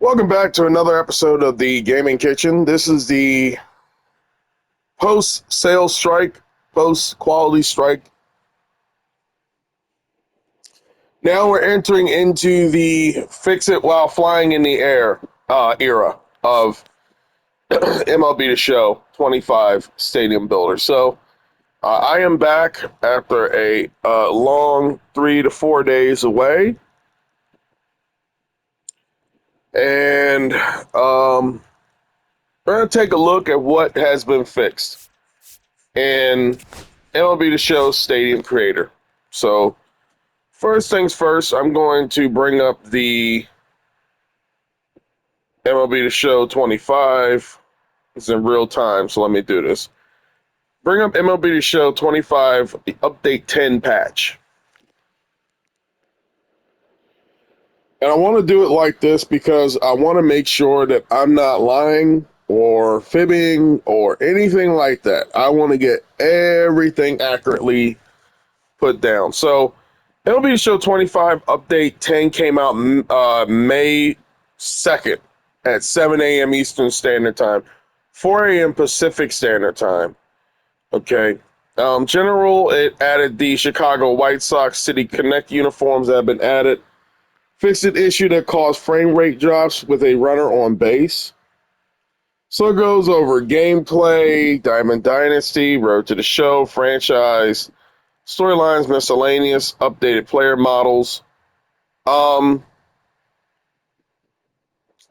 Welcome back to another episode of the Gaming Kitchen. This is the post-sales strike, post-quality strike. Now we're entering into the fix it while flying in the air era of MLB The Show 25 Stadium Builder. So I am back after a long 3 to 4 days away. And we're going to take a look at what has been fixed in MLB The Show Stadium Creator. So, first things first, I'm going to bring up the MLB The Show 25. It's in real time, so let me do this. Bring up MLB The Show 25, the Update 10 patch. And I want to do it like this because I want to make sure that I'm not lying or fibbing or anything like that. I want to get everything accurately put down. So, MLB Show 25 Update 10 came out May 2nd at 7 a.m. Eastern Standard Time, 4 a.m. Pacific Standard Time. Okay. General, it added the Chicago White Sox City Connect uniforms that have been added. Fixed an issue that caused frame rate drops with a runner on base. So it goes over gameplay, Diamond Dynasty, Road to the Show, franchise, storylines, miscellaneous, updated player models. But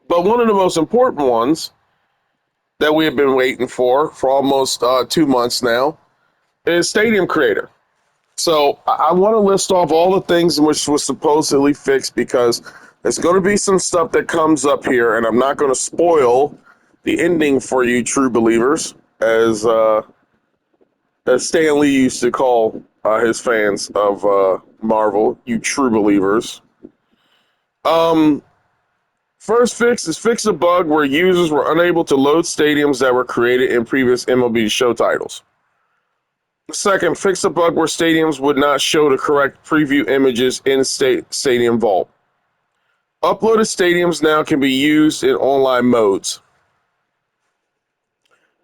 one of the most important ones that we have been waiting for almost 2 months now is Stadium Creator. So I want to list off all the things which was supposedly fixed because there's going to be some stuff that comes up here, and I'm not going to spoil the ending for you true believers, as Stan Lee used to call his fans of Marvel, you true believers. First fix is fix a bug where users were unable to load stadiums that were created in previous MLB show titles. Second, fix a bug where stadiums would not show the correct preview images in Stadium Vault. Uploaded stadiums now can be used in online modes.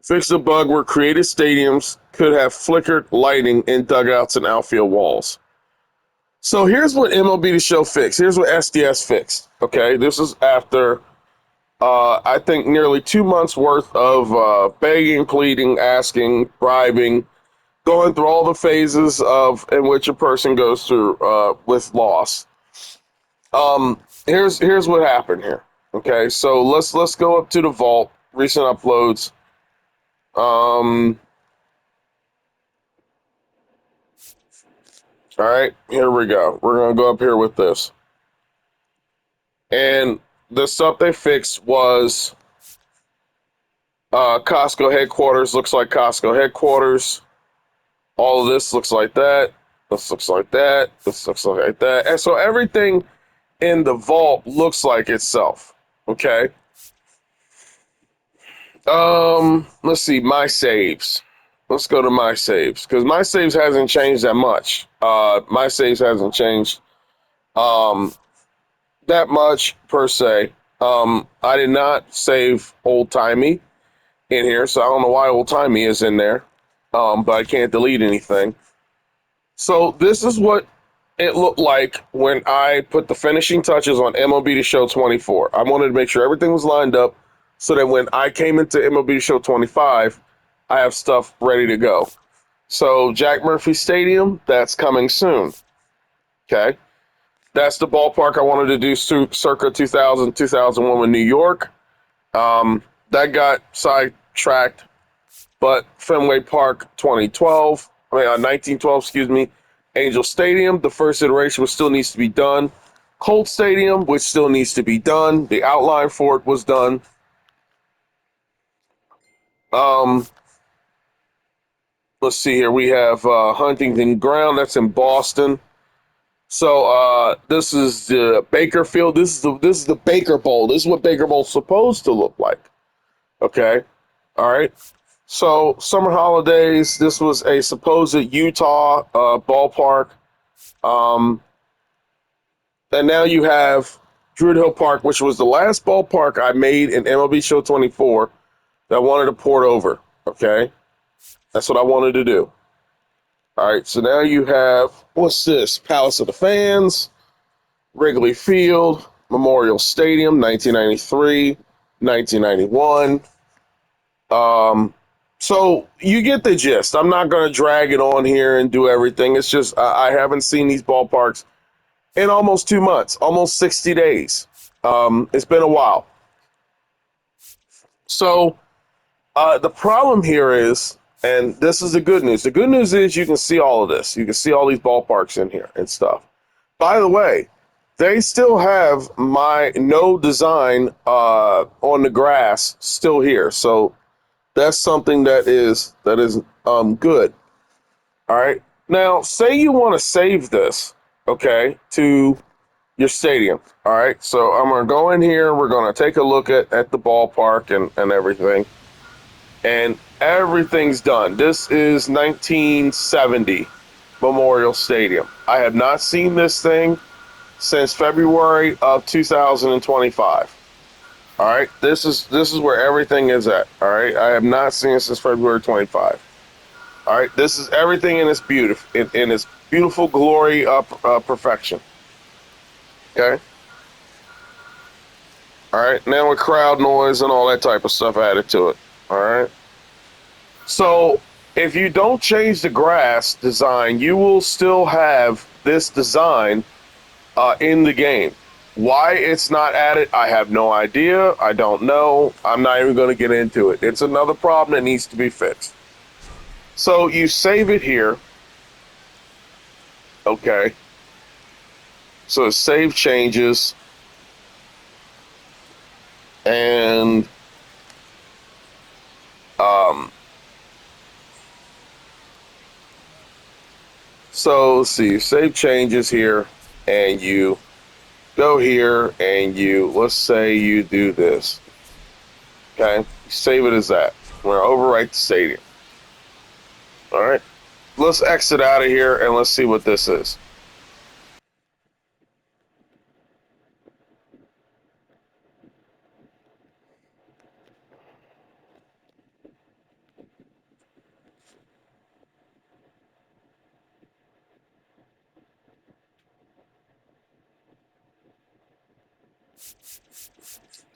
Fix a bug where created stadiums could have flickered lighting in dugouts and outfield walls. So here's what MLB The Show fixed. Here's what SDS fixed. Okay, this is after I think nearly 2 months worth of begging, pleading, asking, bribing, going through all the phases of in which a person goes through with loss. Here's what happened here. Okay, so let's go up to the vault. Recent uploads. All right, here we go. We're gonna go up here with this, and the stuff they fixed was Costco headquarters. Looks like Costco headquarters. All of this looks like that. This looks like that. This looks like that. And so everything in the vault looks like itself. Okay. Let's see. My saves. Let's go to my saves because my saves hasn't changed that much. My saves hasn't changed that much per se. I did not save old timey in here, so I don't know why old timey is in there. But I can't delete anything. So this is what it looked like when I put the finishing touches on MLB The Show 24. I wanted to make sure everything was lined up so that when I came into MLB The Show 25, I have stuff ready to go. So Jack Murphy Stadium, that's coming soon. Okay. That's the ballpark I wanted to do circa 2000, 2001 with New York. That got sidetracked. But Fenway Park 1912, excuse me, Angel Stadium, the first iteration which still needs to be done. Colt Stadium, which still needs to be done. The outline for it was done. Let's see here. We have Huntington Ground. That's in Boston. So this is the Baker Field. This is the Baker Bowl. This is what Baker Bowl's supposed to look like. Okay. All right. So, summer holidays, this was a supposed Utah ballpark. And now you have Druid Hill Park, which was the last ballpark I made in MLB Show 24 that I wanted to port over. Okay, that's what I wanted to do. All right, so now you have, what's this? Palace of the Fans, Wrigley Field, Memorial Stadium, 1993, 1991. So you get the gist. I'm not going to drag it on here and do everything. It's just I haven't seen these ballparks in almost 2 months, almost 60 days. It's been a while. So the problem here is, and this is the good news. The good news is you can see all of this. You can see all these ballparks in here and stuff. By the way, they still have my no design on the grass still here. So that's something that is good. All right. Now, say you want to save this, okay, to your stadium. All right. So I'm gonna go in here. We're gonna take a look at the ballpark and everything. And everything's done. This is 1970 Memorial Stadium. I have not seen this thing since February of 2025. All right, this is where everything is at. All right, I have not seen it since February 25. All right, this is everything in its beautiful glory of perfection. Okay. All right, now with crowd noise and all that type of stuff added to it. All right. So if you don't change the grass design, you will still have this design in the game. Why it's not added, I have no idea. I don't know. I'm not even going to get into it. It's another problem that needs to be fixed. So you save it here. Okay. So save changes. And so let's see, save changes here, and you go here and let's say you do this. Okay, save it as that. We're gonna overwrite the stadium. All right, let's exit out of here and let's see what this is.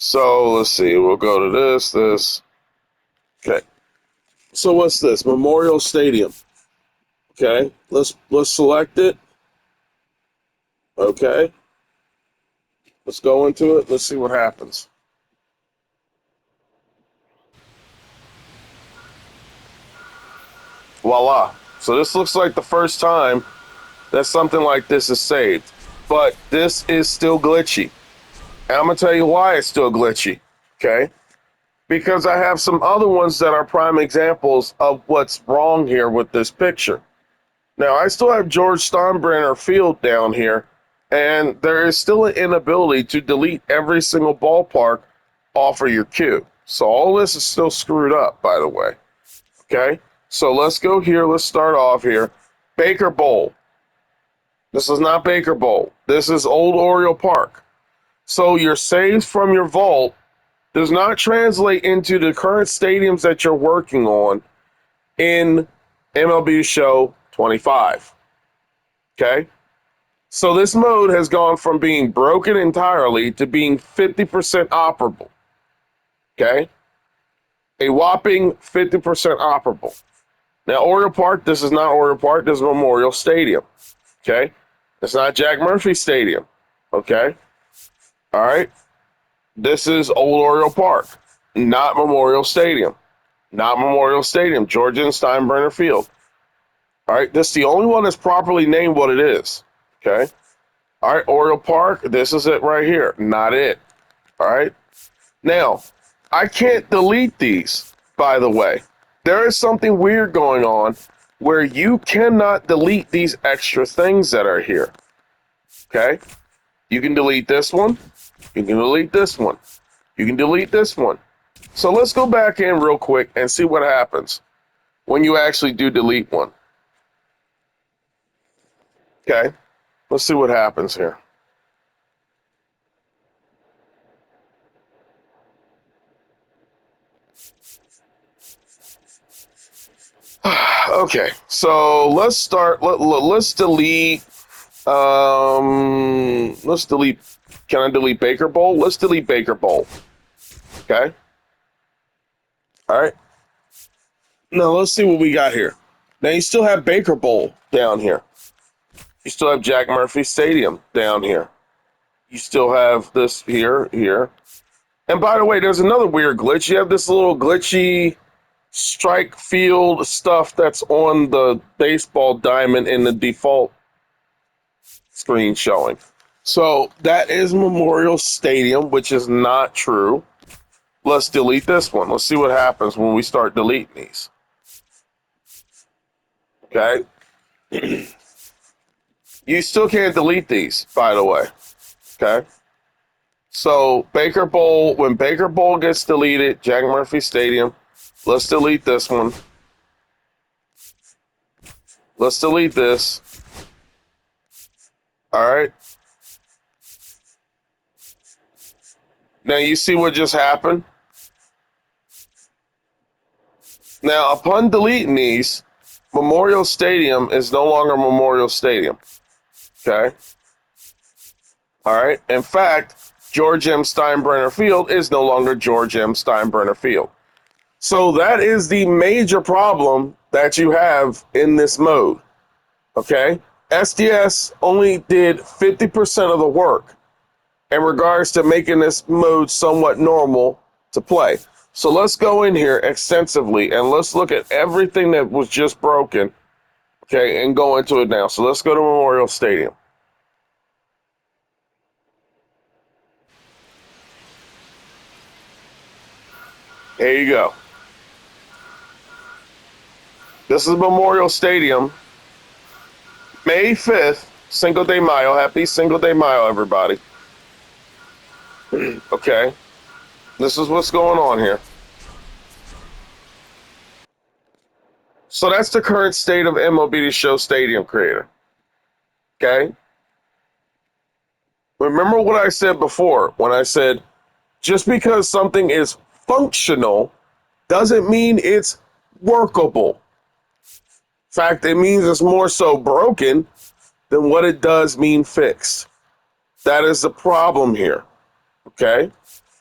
So let's see, we'll go to this. Okay, so what's this? Memorial Stadium. Okay, let's select it. Okay, let's go into it. Let's see what happens. Voila. So this looks like the first time that something like this is saved. But this is still glitchy. And I'm going to tell you why it's still glitchy. Okay? Because I have some other ones that are prime examples of what's wrong here with this picture. Now, I still have George Steinbrenner Field down here, and there is still an inability to delete every single ballpark off of your queue. So all this is still screwed up, by the way. Okay? So let's go here. Let's start off here. Baker Bowl. This is not Baker Bowl. This is Old Oriole Park. So your saves from your vault does not translate into the current stadiums that you're working on in MLB Show 25. Okay? So this mode has gone from being broken entirely to being 50% operable. Okay? A whopping 50% operable. Now, Oriole Park, this is not Oriole Park, this is Memorial Stadium. Okay? It's not Jack Murphy Stadium. Okay? All right? This is Old Oriole Park, not Memorial Stadium. Not Memorial Stadium, Georgia and Steinbrenner Field. All right? This is the only one that's properly named what it is. Okay? All right, Oriole Park, this is it right here. Not it. All right? Now, I can't delete these, by the way. There is something weird going on where you cannot delete these extra things that are here. Okay? You can delete this one. You can delete this one. You can delete this one. So let's go back in real quick and see what happens when you actually do delete one. Okay? Let's see what happens here. Okay, so let's start. Let's delete. Let's delete. Can I delete Baker Bowl? Let's delete Baker Bowl. Okay. All right. Now let's see what we got here. Now you still have Baker Bowl down here. You still have Jack Murphy Stadium down here. You still have this here. And by the way, there's another weird glitch. You have this little glitchy strike field stuff that's on the baseball diamond in the default screen showing. So that is Memorial Stadium, which is not true. Let's delete this one. Let's see what happens when we start deleting these. Okay. You still can't delete these, by the way. Okay. So Baker Bowl, when Baker Bowl gets deleted, Jack Murphy Stadium, let's delete this one. Let's delete this. All right. Now you see what just happened? Now, upon deleting these, Memorial Stadium is no longer Memorial Stadium. Okay. All right. In fact, George M. Steinbrenner Field is no longer George M. Steinbrenner Field. So that is the major problem that you have in this mode. Okay. SDS only did 50% of the work in regards to making this mode somewhat normal to play. So let's go in here extensively and let's look at everything that was just broken, okay, and go into it now. So let's go to Memorial Stadium. There you go. This is Memorial Stadium, May 5th, Cinco de Mayo. Happy Cinco de Mayo, everybody. Okay. This is what's going on here. So that's the current state of MLB The Show Stadium Creator. Okay. Remember what I said before when I said just because something is functional doesn't mean it's workable. In fact, it means it's more so broken than what it does mean fixed. That is the problem here. Okay.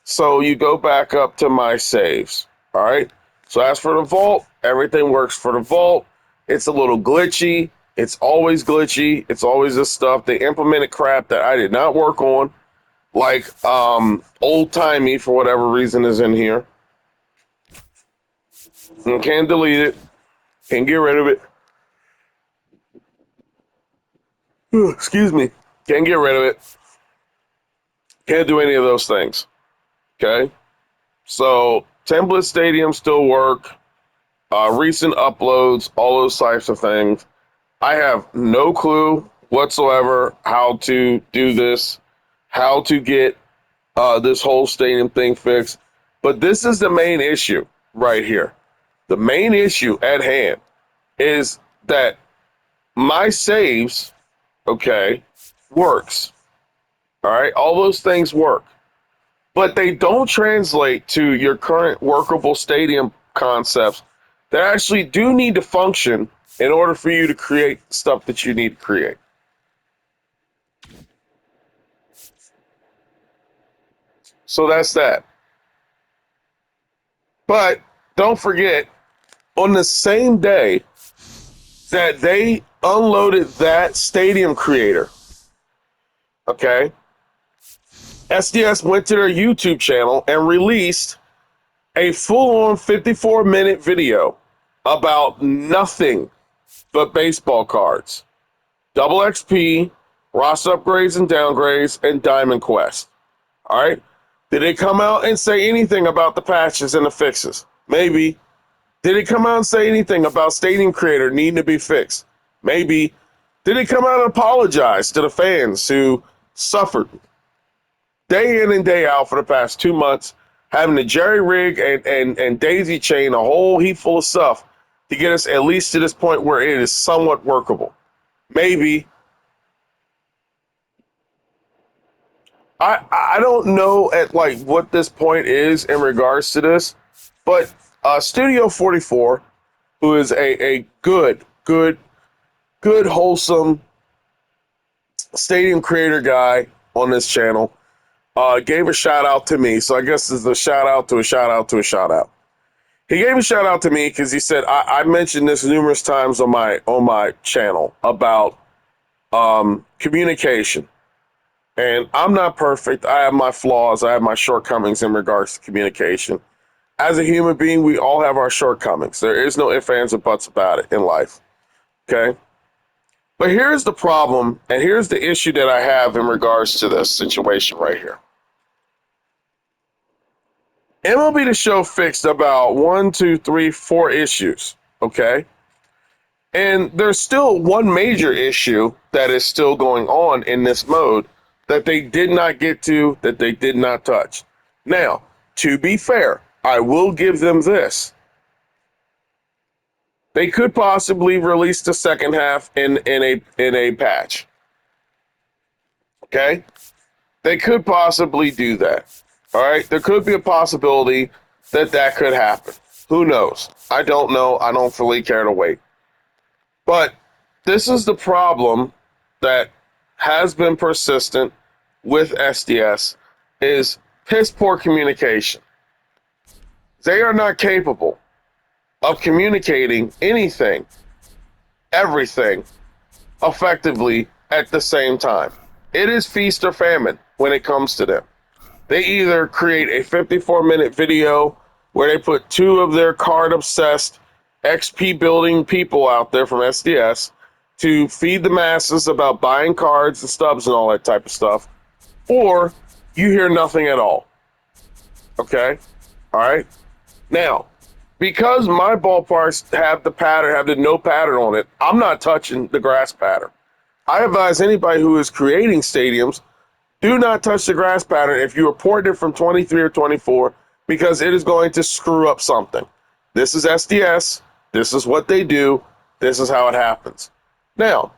So you go back up to my saves. All right. So as for the vault, everything works for the vault. It's a little glitchy. It's always glitchy. It's always this stuff. They implemented crap that I did not work on, like old timey for whatever reason is in here. And can't delete it. Can't get rid of it. Excuse me. Can't get rid of it. Can't do any of those things. Okay. So template stadium still work. Recent uploads, all those types of things. I have no clue whatsoever how to do this, how to get this whole stadium thing fixed. But this is the main issue right here. The main issue at hand is that my saves, okay, works. All right, all those things work, but they don't translate to your current workable stadium concepts that actually do need to function in order for you to create stuff that you need to create. So that's that. But don't forget, on the same day that they unloaded that stadium creator, okay, SDS went to their YouTube channel and released a full-on 54-minute video about nothing but baseball cards, double XP, roster upgrades and downgrades, and Diamond Quest. All right. Did it come out and say anything about the patches and the fixes? Maybe. Did it come out and say anything about Stadium Creator needing to be fixed? Maybe. Did it come out and apologize to the fans who suffered day in and day out for the past 2 months, having to jerry rig and daisy chain a whole heap full of stuff to get us at least to this point where it is somewhat workable? Maybe. I don't know at like what this point is in regards to this, But Studio 44, who is a good, wholesome stadium creator guy on this channel, gave a shout out to me. So I guess it's a shout out to a shout out to a shout out. He gave a shout out to me because he said I mentioned this numerous times on my channel about communication. And I'm not perfect. I have my flaws. I have my shortcomings in regards to communication. As a human being, we all have our shortcomings. There is no ifs, ands, or buts about it in life. Okay? But here's the problem, and here's the issue that I have in regards to this situation right here. MLB The Show fixed about 1, 2, 3, 4 issues. Okay? And there's still one major issue that is still going on in this mode that they did not get to, that they did not touch. Now, to be fair, I will give them this. They could possibly release the second half in a patch. Okay? They could possibly do that. All right? There could be a possibility that that could happen. Who knows? I don't know. I don't fully care to wait. But this is the problem that has been persistent with SDS is piss poor communication. They are not capable of communicating anything, everything, effectively at the same time. It is feast or famine when it comes to them. They either create a 54-minute video where they put 2 of their card-obsessed XP building people out there from SDS to feed the masses about buying cards and stubs and all that type of stuff, or you hear nothing at all. Okay? All right? Now, because my ballparks have the pattern, have the no pattern on it, I'm not touching the grass pattern. I advise anybody who is creating stadiums, do not touch the grass pattern if you report it from 23 or 24, because it is going to screw up something. This is SDS. This is what they do. This is how it happens. Now,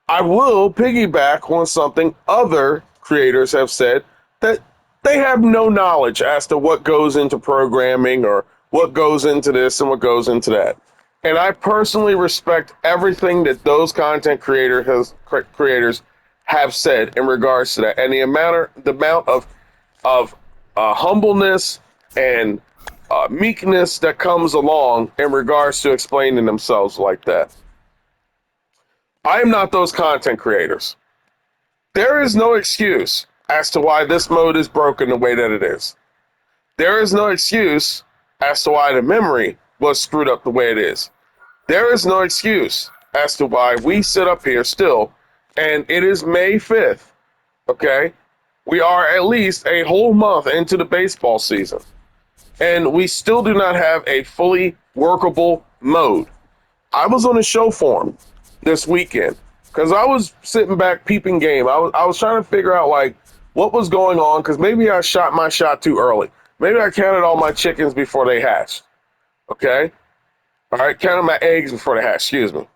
I will piggyback on something other creators have said, that they have no knowledge as to what goes into programming or what goes into this and what goes into that. And I personally respect everything that those content creators have said in regards to that, and the amount of humbleness and meekness that comes along in regards to explaining themselves like that. I am not those content creators. There is no excuse as to why this mode is broken the way that it is. There is no excuse as to why the memory was screwed up the way it is. There is no excuse as to why we sit up here still, and it is May 5th, okay? We are at least a whole month into the baseball season, and we still do not have a fully workable mode. I was on a show forum this weekend because I was sitting back peeping game. I was trying to figure out like what was going on, because maybe I shot my shot too early. Maybe I counted all my chickens before they hatched. Okay? All right, counted my eggs before they hatched, excuse me.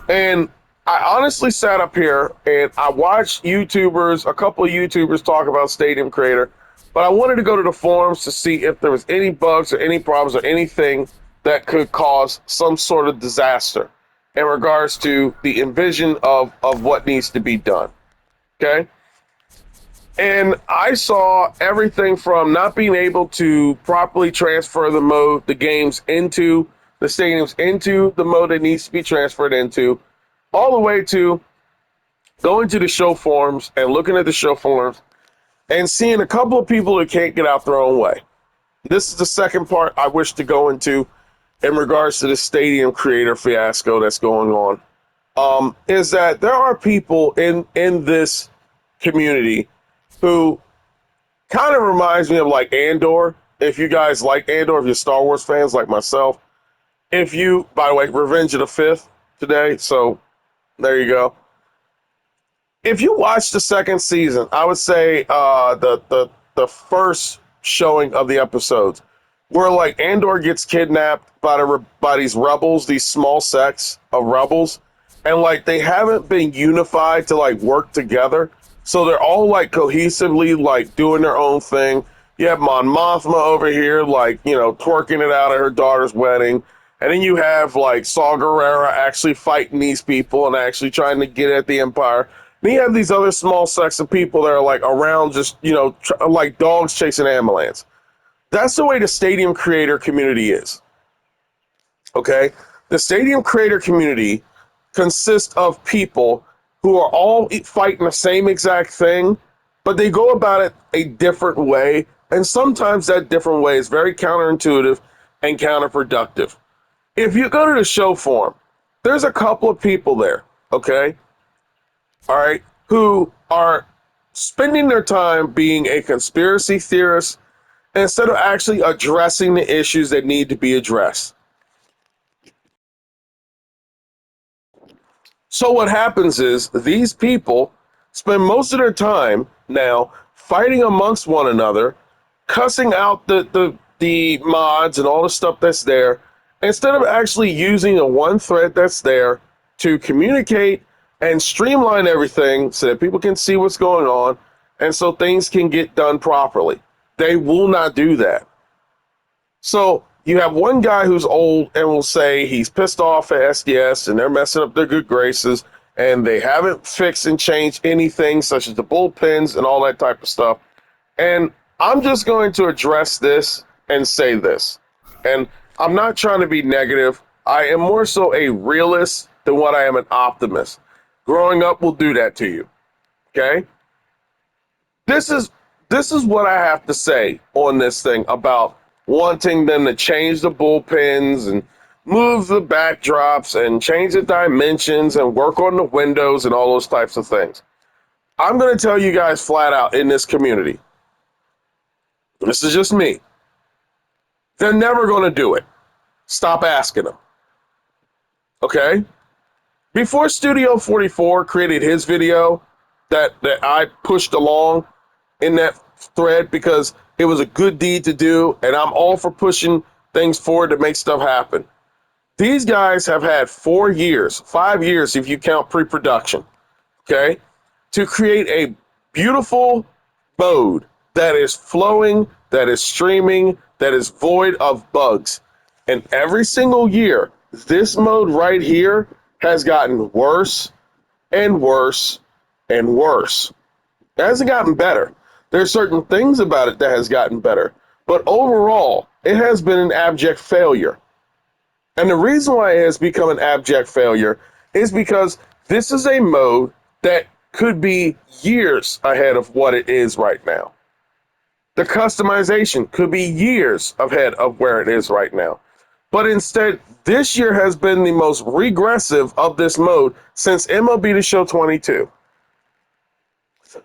And I honestly sat up here and I watched YouTubers, a couple of YouTubers talk about Stadium Creator, but I wanted to go to the forums to see if there was any bugs or any problems or anything that could cause some sort of disaster in regards to the envision of what needs to be done. Okay? And I saw everything from not being able to properly transfer the games into the stadiums, into the mode it needs to be transferred into, all the way to going to the show forums and looking at the show forums and seeing a couple of people that can't get out their own way. This is the second part I wish to go into in regards to the stadium creator fiasco that's going on, is that there are people in this community who kind of reminds me of like Andor. If you guys like Andor, if you're Star Wars fans like myself, by the way, Revenge of the Fifth today, so there you go. If you watch the second season, I would say the first showing of the episodes, where like Andor gets kidnapped by these rebels, these small sects of rebels, and like they haven't been unified to like work together. So they're all like cohesively like doing their own thing. You have Mon Mothma over here, like, twerking it out at her daughter's wedding. And then you have, like, Saw Gerrera actually fighting these people and actually trying to get at the Empire. Then you have these other small sects of people that are, like, around just, like dogs chasing ambulance. That's the way the stadium creator community is. Okay? The stadium creator community consists of people who are all fighting the same exact thing, but they go about it a different way. And sometimes that different way is very counterintuitive and counterproductive. If you go to the show forum, there's a couple of people there, okay? All right, who are spending their time being a conspiracy theorist instead of actually addressing the issues that need to be addressed. So what happens is these people spend most of their time now fighting amongst one another, cussing out the mods and all the stuff that's there, instead of actually using the one thread that's there to communicate and streamline everything so that people can see what's going on and so things can get done properly. They will not do that. So you have one guy who's old and will say he's pissed off at SDS and they're messing up their good graces and they haven't fixed and changed anything such as the bullpens and all that type of stuff. And I'm just going to address this and say this. And I'm not trying to be negative. I am more so a realist than what I am an optimist. Growing up will do that to you. Okay? This is what I have to say on this thing about wanting them to change the bullpens and move the backdrops and change the dimensions and work on the windows and all those types of things. I'm going to tell you guys flat out in this community. This is just me. They're never going to do it. Stop asking them. Okay? Before Studio 44 created his video that I pushed along in that thread because it was a good deed to do, and I'm all for pushing things forward to make stuff happen. These guys have had 4 years, 5 years if you count pre-production, okay, to create a beautiful mode that is flowing, that is streaming, that is void of bugs. And every single year, this mode right here has gotten worse and worse and worse. It hasn't gotten better. There's certain things about it that has gotten better, but overall, it has been an abject failure. And the reason why it has become an abject failure is because this is a mode that could be years ahead of what it is right now. The customization could be years ahead of where it is right now. But instead, this year has been the most regressive of this mode since MLB The Show 22.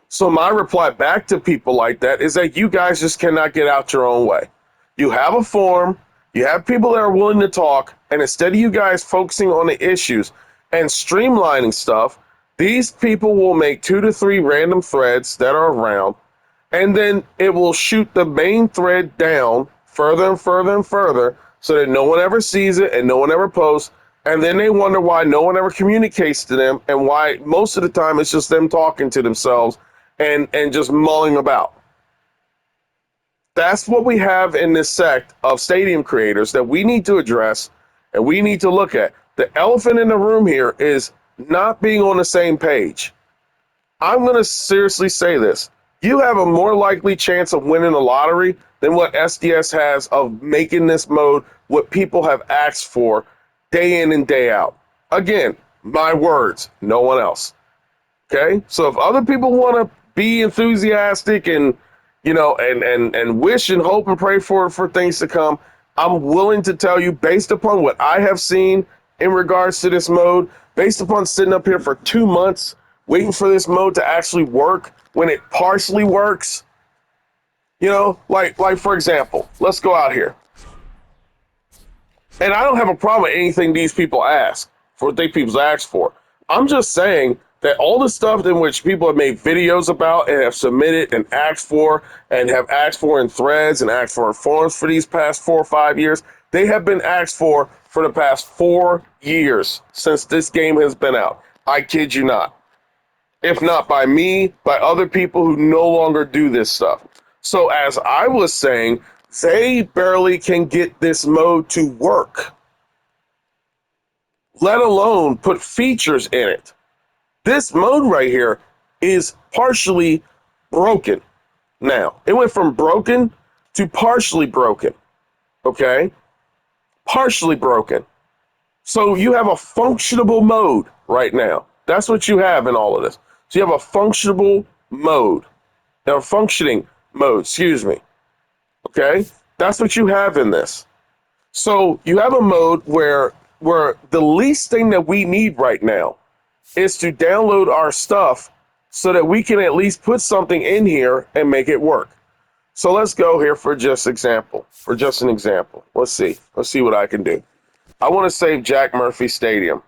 So my reply back to people like that is that you guys just cannot get out your own way. You have a forum, you have people that are willing to talk, and instead of you guys focusing on the issues and streamlining stuff, these people will make 2 to 3 random threads that are around, and then it will shoot the main thread down further and further and further so that no one ever sees it and no one ever posts. And then they wonder why no one ever communicates to them and why most of the time it's just them talking to themselves and just mulling about. That's what we have in this sect of stadium creators that we need to address and we need to look at. The elephant in the room here is not being on the same page. I'm going to seriously say this. You have a more likely chance of winning the lottery than what SDS has of making this mode what people have asked for day in and day out. Again, my words, no one else. Okay? So if other people want to be enthusiastic and, and wish and hope and pray for things to come, I'm willing to tell you, based upon what I have seen in regards to this mode, based upon sitting up here for 2 months, waiting for this mode to actually work when it partially works, like for example, let's go out here. And I don't have a problem with anything these people ask for, what they people ask for. I'm just saying that all the stuff in which people have made videos about and have submitted and asked for and have asked for in threads and asked for in forums for these past 4 or 5 years, they have been asked for the past 4 years since this game has been out. I kid you not. If not by me, by other people who no longer do this stuff. So as I was saying, they barely can get this mode to work, let alone put features in it. This mode right here is partially broken now. It went from broken to partially broken. Okay? Partially broken. So you have a functionable mode right now. That's what you have in all of this. So you have a functionable mode. Now, functioning mode, excuse me. Okay? That's what you have in this. So you have a mode where the least thing that we need right now is to download our stuff so that we can at least put something in here and make it work. So let's go here for just example. For just an example. Let's see. Let's see what I can do. I want to save Jack Murphy Stadium.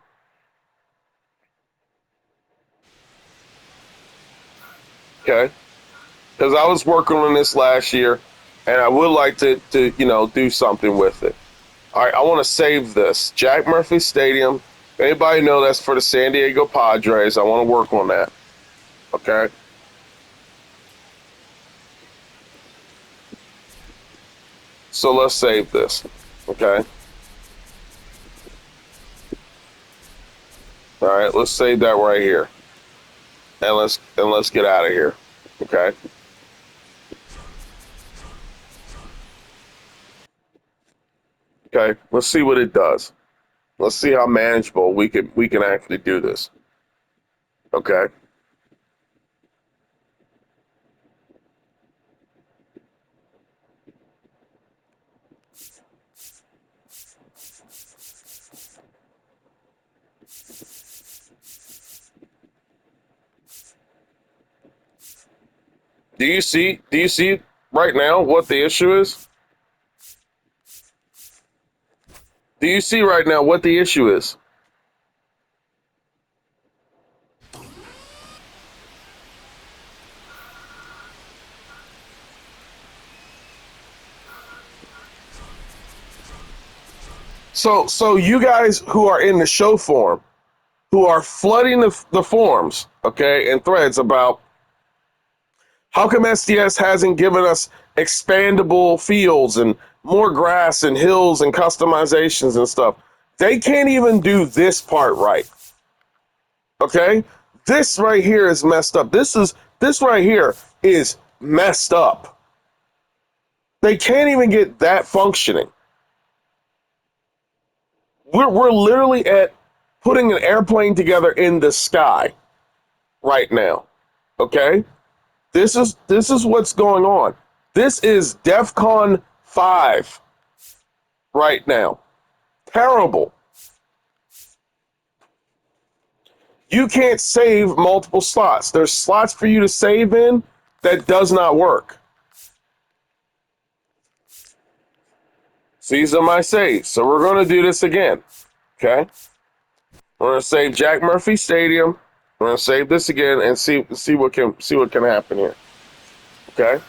Okay? Because I was working on this last year and I would like to do something with it. All right, I want to save this. Jack Murphy Stadium. If anybody know that's for the San Diego Padres, I want to work on that. Okay? So let's save this. Okay? All right, let's save that right here. And let's get out of here. Okay? Okay, let's see what it does. Let's see how manageable we can actually do this. Okay? Do you see right now what the issue is? Do you see right now what the issue is? So you guys who are in the show forum, who are flooding the forums, okay, and threads about how come SDS hasn't given us expandable fields and more grass and hills and customizations and stuff. They can't even do this part right. Okay? This right here is messed up. This right here is messed up. They can't even get that functioning. We're literally at putting an airplane together in the sky right now. Okay? This is what's going on. This is DEFCON 5 right now. Terrible. You can't save multiple slots. There's slots for you to save in that does not work. So these are my saves. So we're going to do this again. Okay? We're going to save Jack Murphy Stadium. We're going to save this again and see what can happen here. Okay?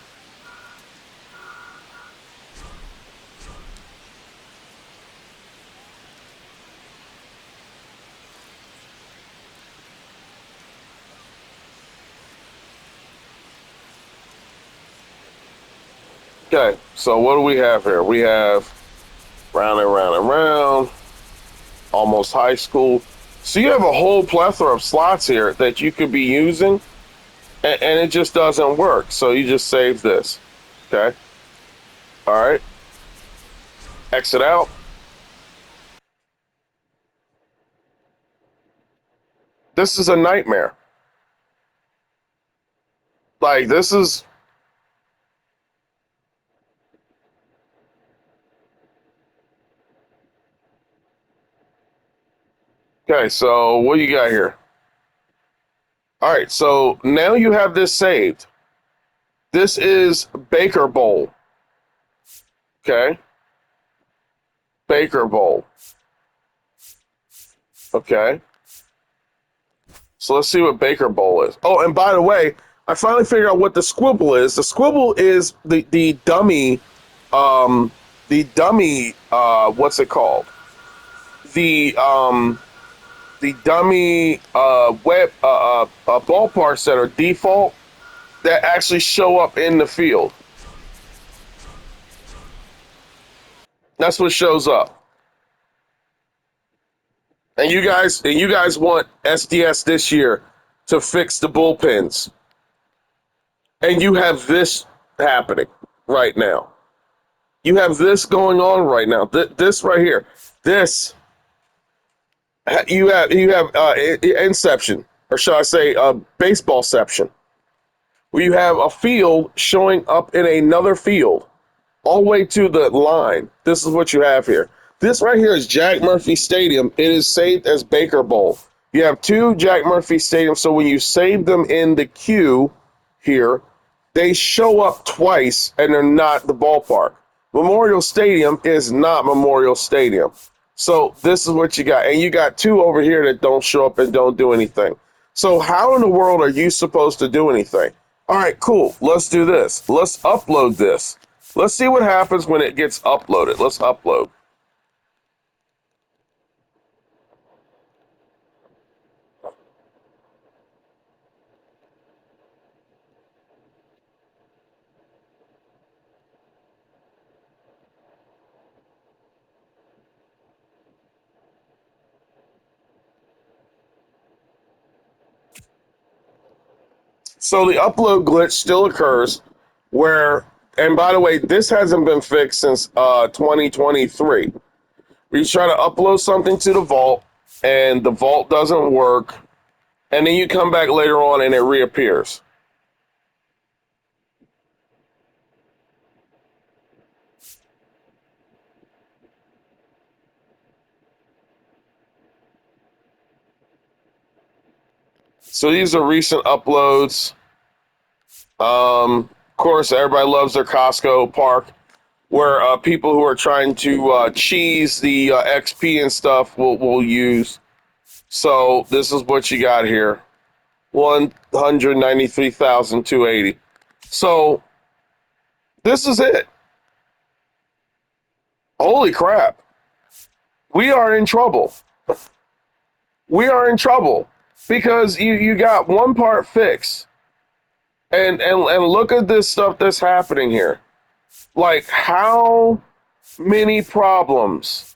Okay, so what do we have here? We have round and round and round, almost high school. So you have a whole plethora of slots here that you could be using, and it just doesn't work. So you just save this. Okay. All right. Exit out. This is a nightmare. Like, this is. Okay, so what do you got here? All right, so now you have this saved. This is Baker Bowl. Okay. Baker Bowl. Okay. So let's see what Baker Bowl is. Oh, and by the way, I finally figured out what the squibble is. The squibble is the dummy, what's it called? The dummy ballparks that are default that actually show up in the field. That's what shows up. And you guys want SDS this year to fix the bullpens. And you have this happening right now. You have this going on right now. This right here. This you have inception, or shall I say, baseballception, where you have a field showing up in another field all the way to the line. This is what you have here. This right here is Jack Murphy Stadium. It is saved as Baker Bowl. You have two Jack Murphy Stadiums, so when you save them in the queue here, they show up twice and they're not the ballpark. Memorial Stadium is not Memorial Stadium. So this is what you got. And you got two over here that don't show up and don't do anything. So how in the world are you supposed to do anything? All right, cool. Let's do this. Let's upload this. Let's see what happens when it gets uploaded. Let's upload. So the upload glitch still occurs where, and by the way, this hasn't been fixed since 2023. You try to upload something to the vault and the vault doesn't work, and then you come back later on and it reappears. So these are recent uploads. Of course, everybody loves their Costco park, where people who are trying to cheese the XP and stuff will use. So this is what you got here. 193,280. So this is it. Holy crap. We are in trouble. We are in trouble because you got one part fixed. And look at this stuff that's happening here. Like, how many problems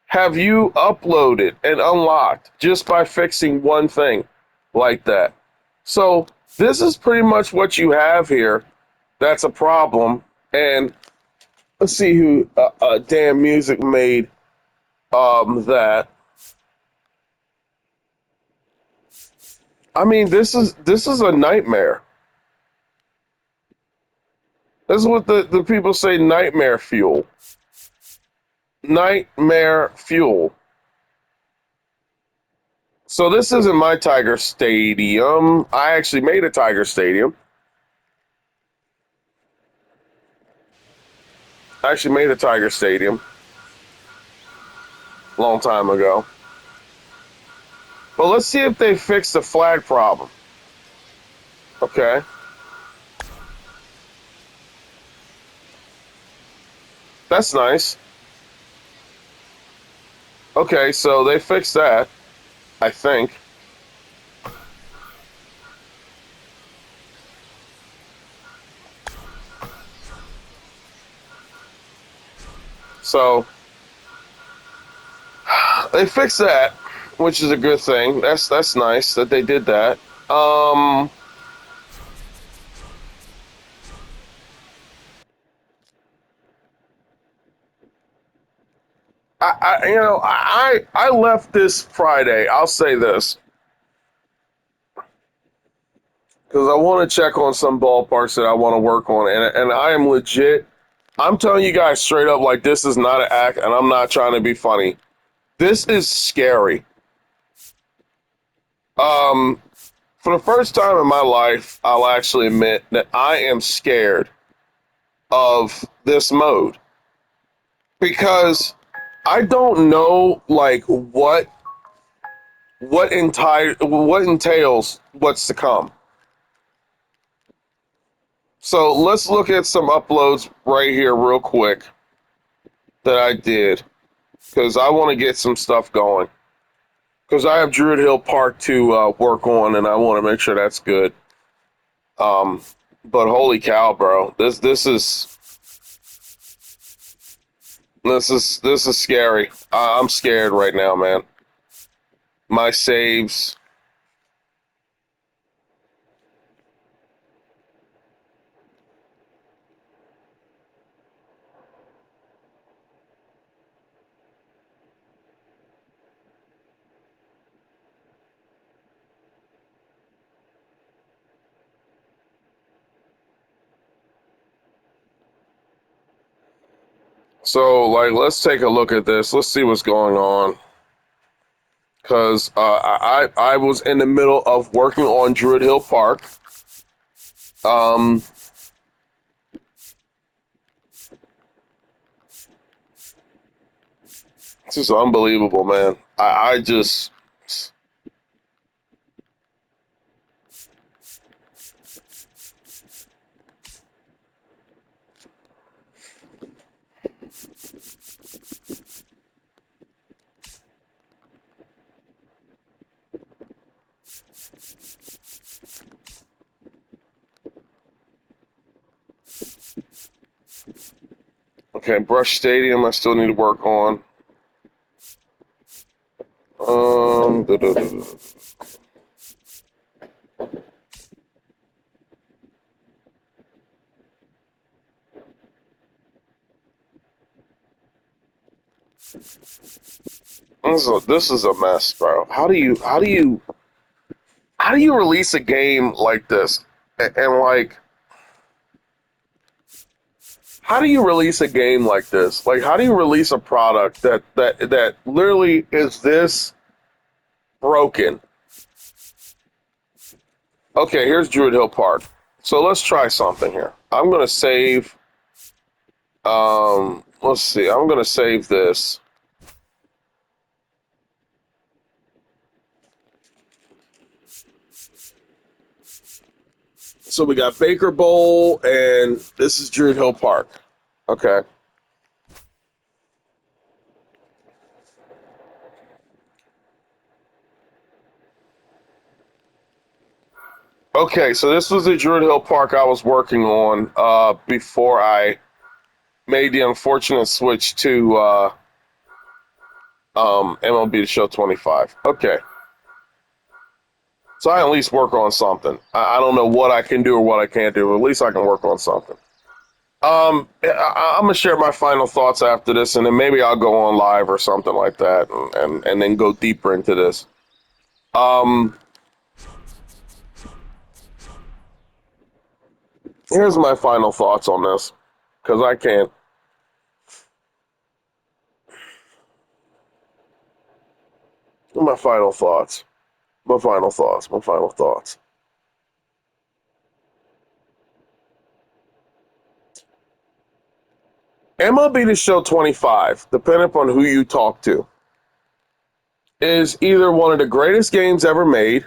have you uploaded and unlocked just by fixing one thing like that? So this is pretty much what you have here. That's a problem. And let's see who damn music made that. I mean, this is a nightmare. This is what the people say, nightmare fuel. Nightmare fuel. So this isn't my Tiger Stadium. I actually made a Tiger Stadium. I actually made a Tiger Stadium a long time ago. But let's see if they fix the flag problem. Okay. That's nice. Okay, so they fixed that, I think. So they fixed that, which is a good thing. That's nice that they did that. I left this Friday. I'll say this because I want to check on some ballparks that I want to work on, and I am legit. I'm telling you guys straight up, like, this is not an act, and I'm not trying to be funny. This is scary. For the first time in my life, I'll actually admit that I am scared of this mode because I don't know, like, what entails what's to come. So let's look at some uploads right here real quick that I did because I want to get some stuff going. Because I have Druid Hill Park to work on, and I want to make sure that's good. But holy cow, bro, this is This is scary. I'm scared right now, man. My saves. So, like, let's take a look at this. Let's see what's going on. Because I was in the middle of working on Druid Hill Park. Um, this is unbelievable, man. I just okay. Brush Stadium. I still need to work on. Da, da, da, da. This is a mess, bro. How do you release a game like this? And like, how do you release a game like this? Like, how do you release a product that literally is this broken? Okay, here's Druid Hill Park. So let's try something here. I'm gonna save. Let's see. I'm gonna save this. So we got Baker Bowl, and this is Druid Hill Park. Okay. Okay, so this was the Druid Hill Park I was working on before I made the unfortunate switch to MLB The Show 25. Okay, so I at least work on something. I don't know what I can do or what I can't do, but at least I can work on something. I'm gonna share my final thoughts after this, and then maybe I'll go on live or something like that, and then go deeper into this. Um, Here's my final thoughts on this, because I can't. My final thoughts. My final thoughts. My final thoughts. MLB The Show 25, depending upon who you talk to, is either one of the greatest games ever made,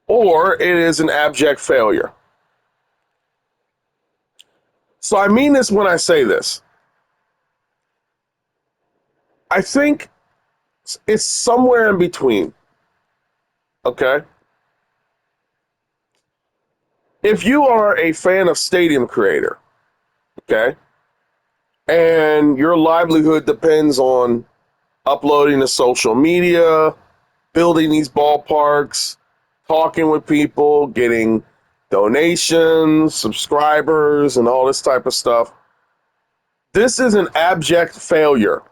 or it is an abject failure. So I mean this when I say this. I think it's somewhere in between. Okay? If you are a fan of Stadium Creator, okay, and your livelihood depends on uploading to social media, building these ballparks, talking with people, getting donations, subscribers, and all this type of stuff. This is an abject failure.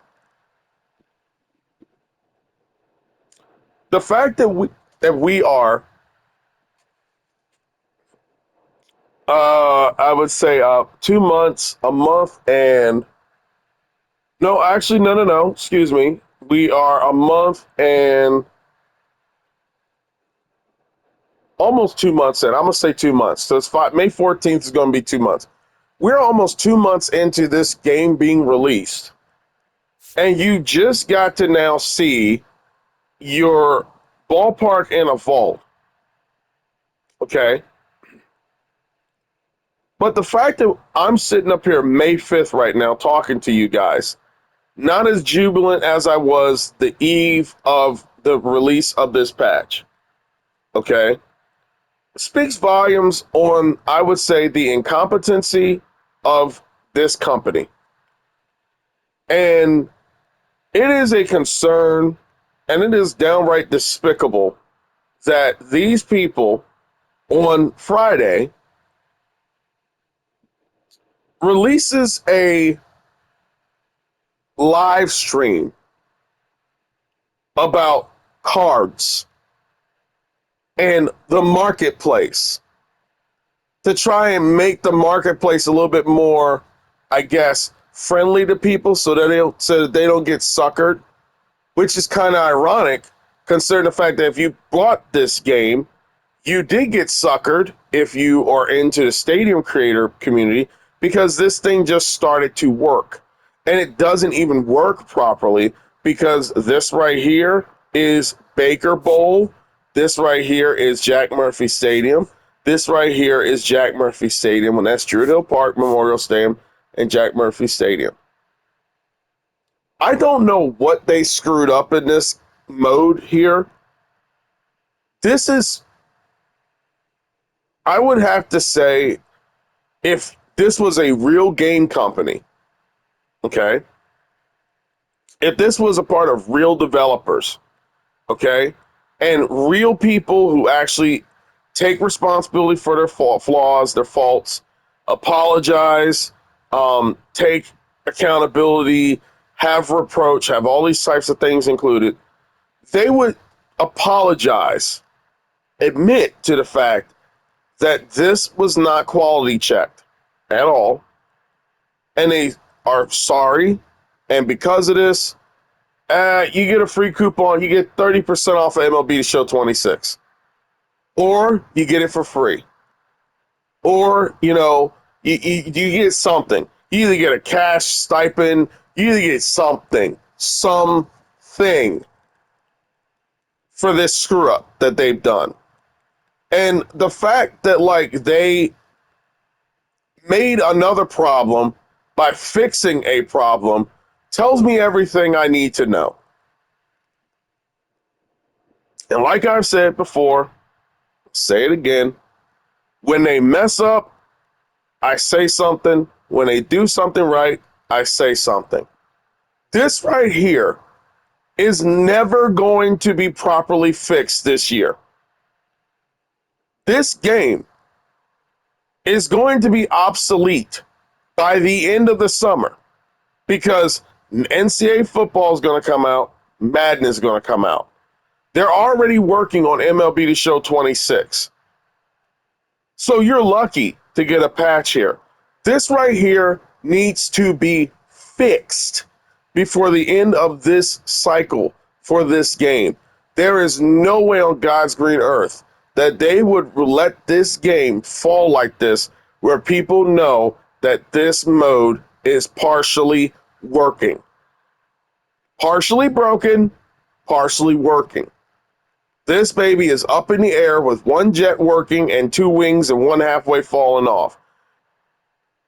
The fact that we are, I would say, 2 months, a month, and no, actually, no, no, no. Excuse me. We are a month and almost 2 months in. I'm gonna say 2 months. So it's May 14th is gonna be 2 months. We're almost 2 months into this game being released, and you just got to now see your ballpark in a vault. Okay. But the fact that I'm sitting up here May 5th right now talking to you guys, not as jubilant as I was the eve of the release of this patch, okay, speaks volumes on, I would say, the incompetency of this company. And it is a concern, and it is downright despicable that these people on Friday releases a live stream about cards and the marketplace to try and make the marketplace a little bit more, I guess, friendly to people so that they don't get suckered, which is kind of ironic considering the fact that if you bought this game, you did get suckered if you are into the stadium creator community, because this thing just started to work. And it doesn't even work properly because this right here is Baker Bowl. This right here is Jack Murphy Stadium. This right here is Jack Murphy Stadium, and that's Druid Hill Park, Memorial Stadium, and Jack Murphy Stadium. I don't know what they screwed up in this mode here. This is, I would have to say, if this was a real game company, okay, if this was a part of real developers, okay, and real people who actually take responsibility for their flaws, their faults, apologize, take accountability, have reproach, have all these types of things included, they would apologize, admit to the fact that this was not quality checked at all, and they are sorry, and because of this, you get a free coupon, you get 30% off of MLB The Show 26, or you get it for free, or, you get something. You either get a cash stipend, you either get something for this screw up that they've done. And the fact that, like, they made another problem by fixing a problem tells me everything I need to know. And like I've said before, say it again, when they mess up, I say something. When they do something right, I say something. This right here is never going to be properly fixed this year. This game is going to be obsolete by the end of the summer because NCAA football is going to come out, Madden is going to come out. They're already working on MLB The Show 26. So you're lucky to get a patch here. This right here needs to be fixed before the end of this cycle for this game. There is no way on God's green earth that they would let this game fall like this, where people know that this mode is partially working. Partially broken, partially working. This baby is up in the air with one jet working and two wings and one halfway falling off.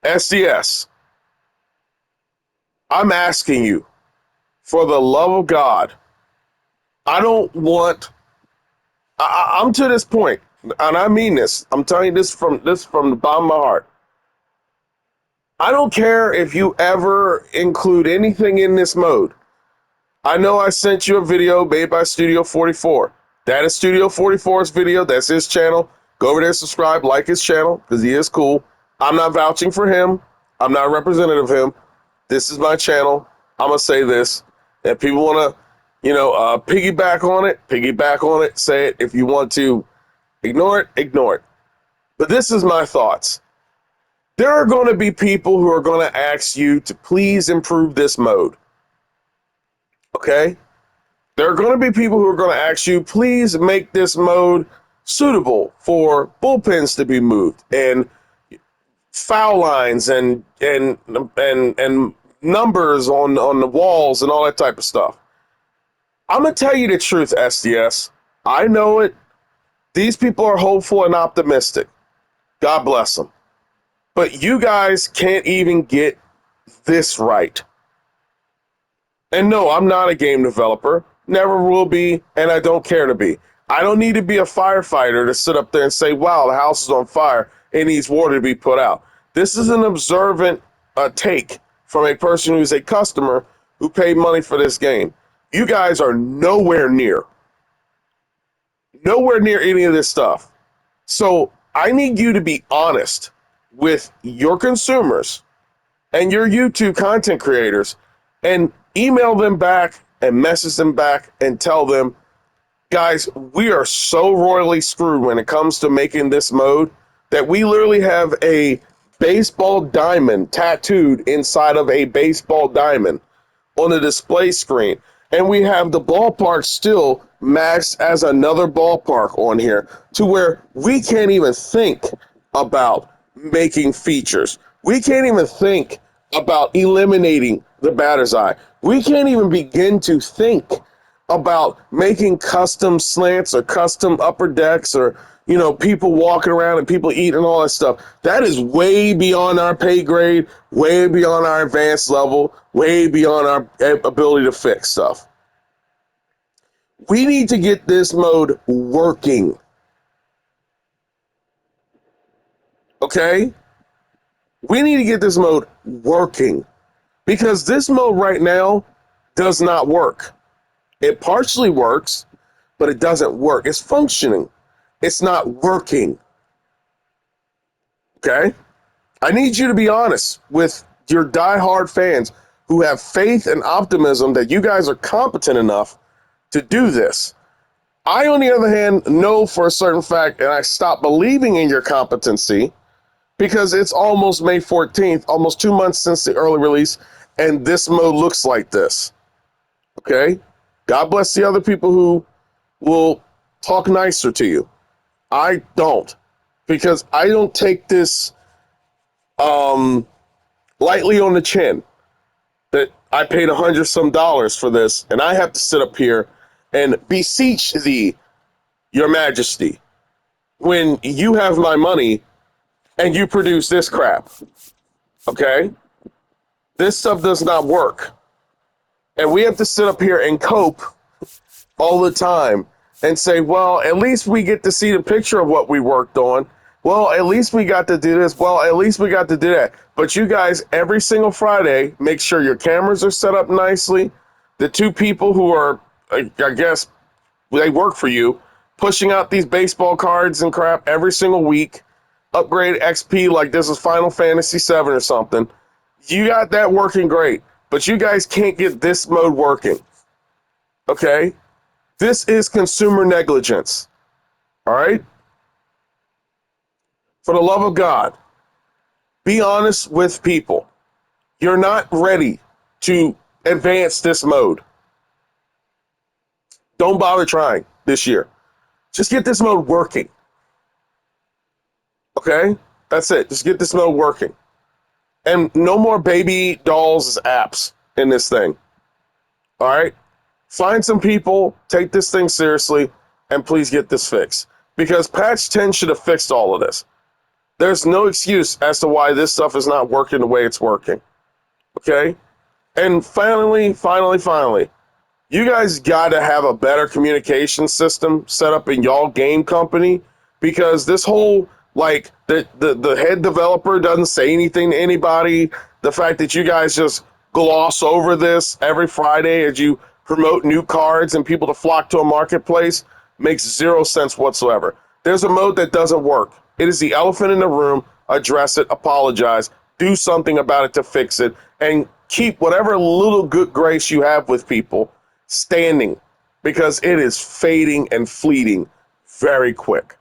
SDS, I'm asking you, for the love of God, I don't want, I'm to this point, and I mean this, I'm telling you this from the bottom of my heart. I don't care if you ever include anything in this mode. I know I sent you a video made by Studio 44. That is Studio 44's video. That's his channel. Go over there, subscribe, like his channel, because he is cool. I'm not vouching for him. I'm not a representative of him. This is my channel. I'm going to say this. If people want to, piggyback on it, say it. If you want to ignore it, ignore it. But this is my thoughts. There are going to be people who are going to ask you to please improve this mode. Okay? There are going to be people who are going to ask you, please make this mode suitable for bullpens to be moved and foul lines and numbers on the walls and all that type of stuff. I'm going to tell you the truth, SDS. I know it. These people are hopeful and optimistic. God bless them. But you guys can't even get this right. And no, I'm not a game developer. Never will be, and I don't care to be. I don't need to be a firefighter to sit up there and say, wow, the house is on fire. It needs water to be put out. This is an observant take from a person who's a customer who paid money for this game. You guys are nowhere near any of this stuff. So I need you to be honest with your consumers and your YouTube content creators and email them back and message them back and tell them, guys, we are so royally screwed when it comes to making this mode that we literally have a baseball diamond tattooed inside of a baseball diamond on the display screen. And we have the ballpark still maxed as another ballpark on here to where we can't even think about making features. We can't even think about eliminating the batter's eye. We can't even begin to think about making custom slants or custom upper decks or, you know, people walking around and people eating and all that stuff. That is way beyond our pay grade, way beyond our advanced level, way beyond our ability to fix stuff. We need to get this mode working. Okay? We need to get this mode working because this mode right now does not work. It partially works, but it doesn't work. It's functioning. It's not working. Okay? I need you to be honest with your diehard fans who have faith and optimism that you guys are competent enough to do this. I, on the other hand, know for a certain fact, and I stopped believing in your competency because it's almost May 14th, almost 2 months since the early release, and this mode looks like this. Okay? God bless the other people who will talk nicer to you. I don't, because I don't take this lightly on the chin that I paid $100 some for this, and I have to sit up here and beseech thee, your majesty, when you have my money and you produce this crap. Okay? This stuff does not work. And we have to sit up here and cope all the time and say, well, at least we get to see the picture of what we worked on. Well, at least we got to do this. Well, at least we got to do that. But you guys, every single Friday, make sure your cameras are set up nicely. The two people who are, I guess, they work for you, pushing out these baseball cards and crap every single week. Upgrade XP like this is Final Fantasy VII or something. You got that working great. But you guys can't get this mode working. Okay? This is consumer negligence. All right? For the love of God, be honest with people. You're not ready to advance this mode. Don't bother trying this year. Just get this mode working. Okay? That's it. Just get this mode working. And no more baby dolls as apps in this thing. All right? Find some people, take this thing seriously, and please get this fixed. Because patch 10 should have fixed all of this. There's no excuse as to why this stuff is not working the way it's working. Okay? And finally, you guys got to have a better communication system set up in y'all game company, because this whole, like, the head developer doesn't say anything to anybody. The fact that you guys just gloss over this every Friday as you promote new cards and people to flock to a marketplace makes zero sense whatsoever. There's a mode that doesn't work. It is the elephant in the room. Address it, apologize, do something about it to fix it, and keep whatever little good grace you have with people standing, because it is fading and fleeting very quick.